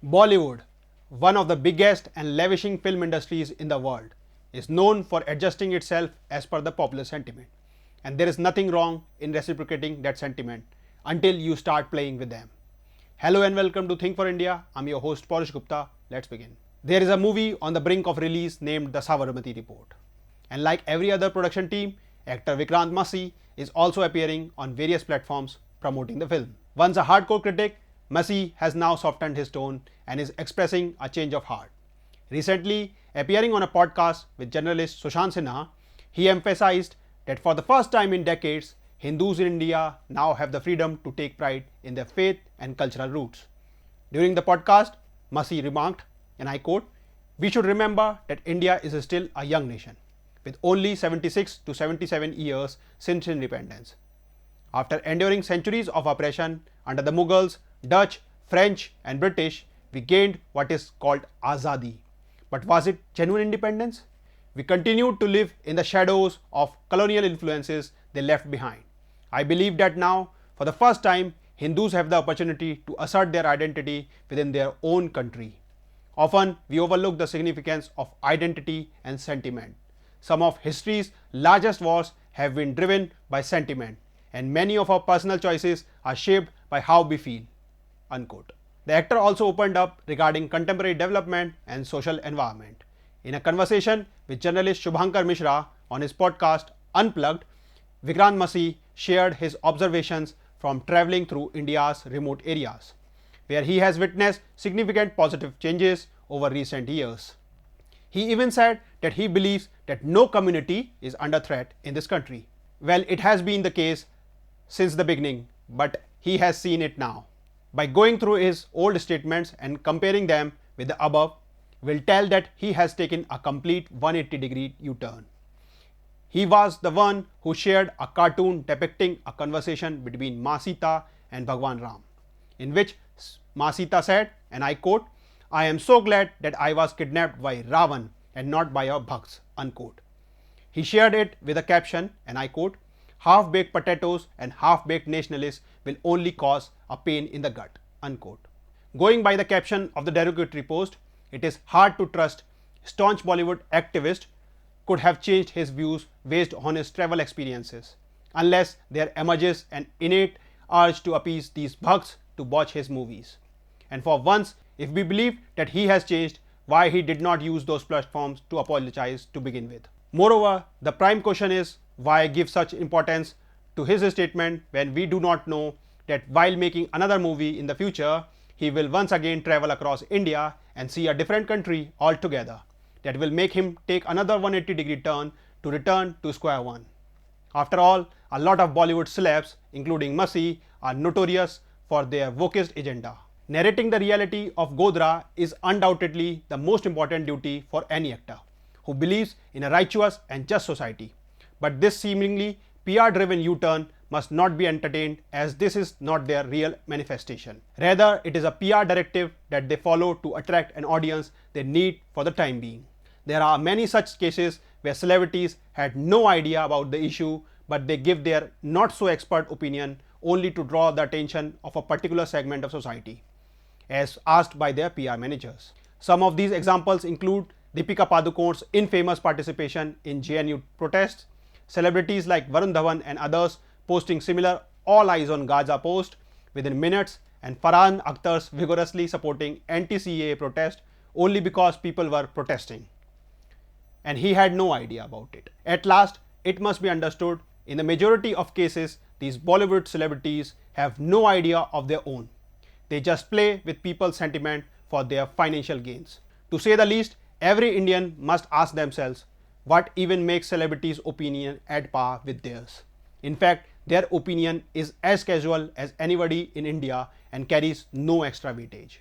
Bollywood, one of the biggest and lavishing film industries in the world, is known for adjusting itself as per the popular sentiment. And there is nothing wrong in reciprocating that sentiment until you start playing with them. Hello and welcome to Think for India. I'm your host Polish Gupta. Let's begin. There is a movie on the brink of release named The Sabarmati Report. And like every other production team, actor Vikrant Massey is also appearing on various platforms promoting the film. Once a hardcore critic, Massey has now softened his tone and is expressing a change of heart. Recently, appearing on a podcast with journalist Sushant Sinha, he emphasized that for the first time in decades, Hindus in India now have the freedom to take pride in their faith and cultural roots. During the podcast, Massey remarked, and I quote, "We should remember that India is still a young nation, with only 76 to 77 years since independence. After enduring centuries of oppression under the Mughals, Dutch, French and British, we gained what is called Azadi. But was it genuine independence? We continued to live in the shadows of colonial influences they left behind. I believe that now, for the first time, Hindus have the opportunity to assert their identity within their own country. Often, we overlook the significance of identity and sentiment. Some of history's largest wars have been driven by sentiment, and many of our personal choices are shaped by how we feel." Unquote. The actor also opened up regarding contemporary development and social environment. In a conversation with journalist Shubhankar Mishra on his podcast Unplugged, Vikrant Massey shared his observations from traveling through India's remote areas, where he has witnessed significant positive changes over recent years. He even said that he believes that no community is under threat in this country. Well, it has been the case since the beginning, but he has seen it now. By going through his old statements and comparing them with the above, will tell that he has taken a complete 180-degree U-turn. He was the one who shared a cartoon depicting a conversation between Ma Sita and Bhagwan Ram, in which Ma Sita said, and I quote, "I am so glad that I was kidnapped by Ravan and not by your bhaks." Unquote. He shared it with a caption, and I quote, "Half-baked potatoes and half-baked nationalists will only cause a pain in the gut." Unquote. Going by the caption of the derogatory post, it is hard to trust staunch Bollywood activist could have changed his views based on his travel experiences, unless there emerges an innate urge to appease these bhaks to watch his movies. And for once, if we believe that he has changed, why he did not use those platforms to apologize to begin with. Moreover, the prime question is why give such importance to his statement when we do not know that while making another movie in the future, he will once again travel across India and see a different country altogether that will make him take another 180-degree turn to return to square one. After all, a lot of Bollywood celebs, including Massey, are notorious for their wokist agenda. Narrating the reality of Godhra is undoubtedly the most important duty for any actor who believes in a righteous and just society. But this seemingly PR-driven U-turn must not be entertained, as this is not their real manifestation. Rather, it is a PR directive that they follow to attract an audience they need for the time being. There are many such cases where celebrities had no idea about the issue, but they give their not so expert opinion only to draw the attention of a particular segment of society, as asked by their PR managers. Some of these examples include Deepika Padukone's infamous participation in JNU protests, celebrities like Varun Dhawan and others posting similar "all eyes on Gaza" post within minutes, and Farhan Akhtar's vigorously supporting anti-CAA protest only because people were protesting, and he had no idea about it. At last, it must be understood, in the majority of cases, these Bollywood celebrities have no idea of their own. They just play with people's sentiment for their financial gains. To say the least, every Indian must ask themselves what even makes celebrities' opinion at par with theirs. In fact, their opinion is as casual as anybody in India and carries no extra weightage.